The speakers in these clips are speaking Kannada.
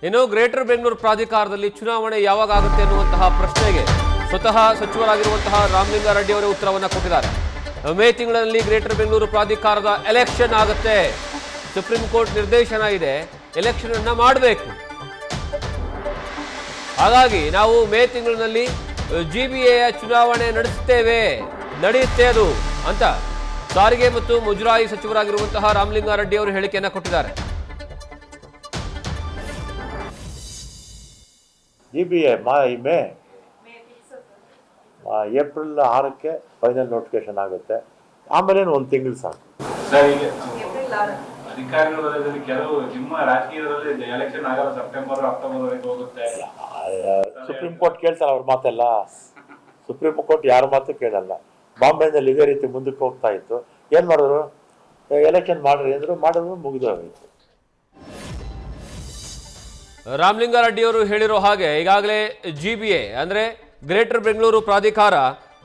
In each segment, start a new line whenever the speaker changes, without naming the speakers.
ಇನ್ನು ಗ್ರೇಟರ್ ಬೆಂಗಳೂರು ಪ್ರಾಧಿಕಾರದಲ್ಲಿ ಚುನಾವಣೆ ಯಾವಾಗ ಆಗುತ್ತೆ ಅನ್ನುವಂತಹ ಪ್ರಶ್ನೆಗೆ ಸ್ವತಃ ಸಚಿವರಾಗಿರುವಂತಹ ರಾಮಲಿಂಗಾರೆಡ್ಡಿ ಅವರೇ ಉತ್ತರವನ್ನು ಕೊಟ್ಟಿದ್ದಾರೆ. ಮೇ ತಿಂಗಳಲ್ಲಿ ಗ್ರೇಟರ್ ಬೆಂಗಳೂರು ಪ್ರಾಧಿಕಾರದ ಎಲೆಕ್ಷನ್ ಆಗುತ್ತೆ. ಸುಪ್ರೀಂ ಕೋರ್ಟ್ ನಿರ್ದೇಶನ ಇದೆ, ಎಲೆಕ್ಷನ್ ಅನ್ನ ಮಾಡಬೇಕು. ಹಾಗಾಗಿ ನಾವು ಮೇ ತಿಂಗಳಿನಲ್ಲಿ GBA ಚುನಾವಣೆ ನಡೆಯುತ್ತೆ ಅದು ಅಂತ ಸಾರಿಗೆ ಮತ್ತು ಮುಜರಾಯಿ ಸಚಿವರಾಗಿರುವಂತಹ ರಾಮಲಿಂಗಾರೆಡ್ಡಿ ಅವರು ಹೇಳಿಕೆಯನ್ನು ಕೊಟ್ಟಿದ್ದಾರೆ.
GBA ಮೇ ಏಪ್ರಿಲ್ 6ಕ್ಕೆ ಫೈನಲ್ ನೋಟಿಫಿಕೇಶನ್ ಆಗುತ್ತೆ. ಆಮೇಲೆ ಒಂದು ತಿಂಗಳು ಸಾಕು.
ಅಧಿಕಾರಿಗಳ ವಲಯದಲ್ಲಿ ಕೆಲವು ನಿಮ್ಮ ರಾಜಕೀಯದಲ್ಲಿ ಎಲೆಕ್ಷನ್ ಆಗಲ್ಲ, ಸೆಪ್ಟೆಂಬರ್ ಅಕ್ಟೋಬರ್ ವರೆಗೆ ಹೋಗುತ್ತೆ.
ಸುಪ್ರೀಂ ಕೋರ್ಟ್ ಕೇಳ್ತಾರೆ ಅವ್ರ ಮಾತೆಲ್ಲ. ಸುಪ್ರೀಂ ಕೋರ್ಟ್ ಯಾರ ಮಾತು ಕೇಳಲ್ಲ. ಬಾಂಬೆನಲ್ಲಿ ಇದೇ ರೀತಿ ಮುಂದಕ್ಕೆ ಹೋಗ್ತಾ ಇತ್ತು. ಏನ್ ಮಾಡಿದ್ರು, ಎಲೆಕ್ಷನ್ ಮಾಡ್ರಿ ಅಂದ್ರು, ಮಾಡಿದ್ರು, ಮುಗಿದು ಹೋಗಿತ್ತು.
ರಾಮಲಿಂಗಾರೆಡ್ಡಿ ಅವರು ಹೇಳಿರೋ ಹಾಗೆ ಈಗಾಗಲೇ GBA ಅಂದ್ರೆ ಗ್ರೇಟರ್ ಬೆಂಗಳೂರು ಪ್ರಾಧಿಕಾರ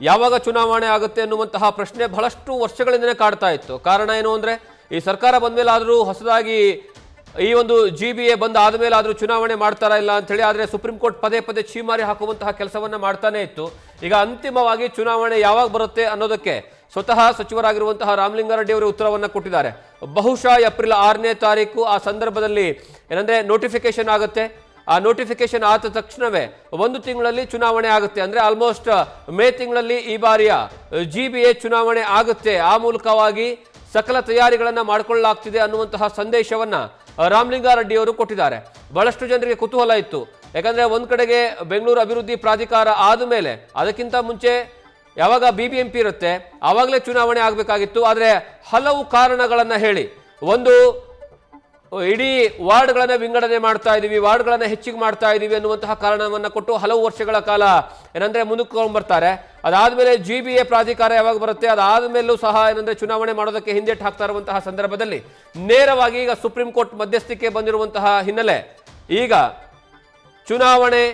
ಯಾವಾಗ ಚುನಾವಣೆ ಆಗುತ್ತೆ ಅನ್ನುವಂತಹ ಪ್ರಶ್ನೆ ಬಹಳಷ್ಟು ವರ್ಷಗಳಿಂದಲೇ ಕಾಡ್ತಾ ಇತ್ತು. ಕಾರಣ ಏನು ಅಂದ್ರೆ ಈ ಸರ್ಕಾರ ಬಂದ ಮೇಲಾದರೂ ಹೊಸದಾಗಿ ಈ ಒಂದು GBA ಬಂದ ಆದಮೇಲೆ ಆದರೂ ಚುನಾವಣೆ ಮಾಡ್ತಾರಾ ಇಲ್ಲ ಅಂತೇಳಿ, ಆದರೆ ಸುಪ್ರೀಂ ಕೋರ್ಟ್ ಪದೇ ಪದೇ ಛೀಮಾರಿ ಹಾಕುವಂತಹ ಕೆಲಸವನ್ನ ಮಾಡ್ತಾನೆ ಇತ್ತು. ಈಗ ಅಂತಿಮವಾಗಿ ಚುನಾವಣೆ ಯಾವಾಗ ಬರುತ್ತೆ ಅನ್ನೋದಕ್ಕೆ ಸ್ವತಃ ಸಚಿವರಾಗಿರುವಂತಹ ರಾಮಲಿಂಗಾರೆಡ್ಡಿ ಅವರು ಉತ್ತರವನ್ನು ಕೊಟ್ಟಿದ್ದಾರೆ. ಬಹುಶಃ ಏಪ್ರಿಲ್ 6ನೇ ತಾರೀಕು ಆ ಸಂದರ್ಭದಲ್ಲಿ ಏನಂದ್ರೆ ನೋಟಿಫಿಕೇಶನ್ ಆಗುತ್ತೆ. ಆ ನೋಟಿಫಿಕೇಶನ್ ಆದ ತಕ್ಷಣವೇ ಒಂದು ತಿಂಗಳಲ್ಲಿ ಚುನಾವಣೆ ಆಗುತ್ತೆ. ಅಂದ್ರೆ ಆಲ್ಮೋಸ್ಟ್ ಮೇ ತಿಂಗಳಲ್ಲಿ ಈ ಬಾರಿಯ GBA ಚುನಾವಣೆ ಆಗುತ್ತೆ. ಆ ಮೂಲಕವಾಗಿ ಸಕಲ ತಯಾರಿಗಳನ್ನ ಮಾಡಿಕೊಳ್ಳಲಾಗ್ತಿದೆ ಅನ್ನುವಂತಹ ಸಂದೇಶವನ್ನ ರಾಮಲಿಂಗಾರೆಡ್ಡಿ ಅವರು ಕೊಟ್ಟಿದ್ದಾರೆ. ಬಹಳಷ್ಟು ಜನರಿಗೆ ಕುತೂಹಲ ಇತ್ತು. ಯಾಕಂದ್ರೆ ಒಂದ್ ಕಡೆಗೆ ಬೆಂಗಳೂರು ಅಭಿವೃದ್ಧಿ ಪ್ರಾಧಿಕಾರ ಆದ ಮೇಲೆ ಅದಕ್ಕಿಂತ ಮುಂಚೆ ಯಾವಾಗ BBMP ಇರುತ್ತೆ ಆವಾಗಲೇ ಚುನಾವಣೆ ಆಗಬೇಕಾಗಿತ್ತು. ಆದರೆ ಹಲವು ಕಾರಣಗಳನ್ನ ಹೇಳಿ, ಒಂದು ಇಡೀ ವಾರ್ಡ್ಗಳನ್ನ ವಿಂಗಡಣೆ ಮಾಡ್ತಾ ಇದೀವಿ, ವಾರ್ಡ್ಗಳನ್ನ ಹೆಚ್ಚಿಗೆ ಮಾಡ್ತಾ ಇದೀವಿ ಅನ್ನುವಂತಹ ಕಾರಣವನ್ನ ಕೊಟ್ಟು ಹಲವು ವರ್ಷಗಳ ಕಾಲ ಏನಂದ್ರೆ ಮುಂದಕ್ಕೆ ಬರ್ತಾರೆ. ಅದಾದ್ಮೇಲೆ GBA ಪ್ರಾಧಿಕಾರ ಯಾವಾಗ ಬರುತ್ತೆ, ಅದಾದ್ಮೇಲೂ ಸಹ ಏನಂದ್ರೆ ಚುನಾವಣೆ ಮಾಡೋದಕ್ಕೆ ಹಿಂದೇಟು ಹಾಕ್ತಾ ಇರುವಂತಹ ಸಂದರ್ಭದಲ್ಲಿ ನೇರವಾಗಿ ಈಗ ಸುಪ್ರೀಂ ಕೋರ್ಟ್ ಮಧ್ಯಸ್ಥಿಕೆ ಬಂದಿರುವಂತಹ ಹಿನ್ನೆಲೆ ಈಗ ಚುನಾವಣೆ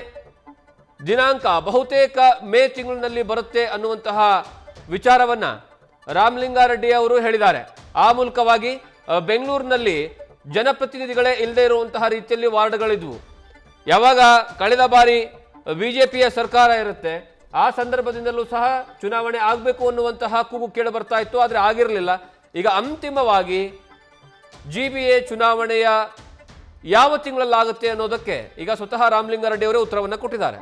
ದಿನಾಂಕ ಬಹುತೇಕ ಮೇ ತಿಂಗಳಿನಲ್ಲಿ ಬರುತ್ತೆ ಅನ್ನುವಂತಹ ವಿಚಾರವನ್ನ ರಾಮಲಿಂಗಾರೆಡ್ಡಿ ಅವರು ಹೇಳಿದ್ದಾರೆ. ಆ ಮೂಲಕವಾಗಿ ಬೆಂಗಳೂರಿನಲ್ಲಿ ಜನಪ್ರತಿನಿಧಿಗಳೇ ಇಲ್ಲದೆ ಇರುವಂತಹ ರೀತಿಯಲ್ಲಿ ವಾರ್ಡ್ಗಳಿದ್ವು. ಯಾವಾಗ ಕಳೆದ ಬಾರಿ BJPಯ ಸರ್ಕಾರ ಇರುತ್ತೆ ಆ ಸಂದರ್ಭದಿಂದಲೂ ಸಹ ಚುನಾವಣೆ ಆಗಬೇಕು ಅನ್ನುವಂತಹ ಕೂಗು ಕೇಳಿ ಬರ್ತಾ ಇತ್ತು, ಆದರೆ ಆಗಿರಲಿಲ್ಲ. ಈಗ ಅಂತಿಮವಾಗಿ GBA ಚುನಾವಣೆಯ ಯಾವ ತಿಂಗಳಲ್ಲಾಗುತ್ತೆ ಅನ್ನೋದಕ್ಕೆ ಈಗ ಸ್ವತಃ ರಾಮಲಿಂಗಾರೆಡ್ಡಿ ಅವರೇ ಉತ್ತರವನ್ನು ಕೊಟ್ಟಿದ್ದಾರೆ.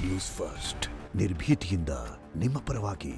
ನ್ಯೂಸ್ ಫಸ್ಟ್ ನಿರ್ಭೀತಿಯಿಂದ ನಿಮ್ಮ ಪರವಾಗಿ.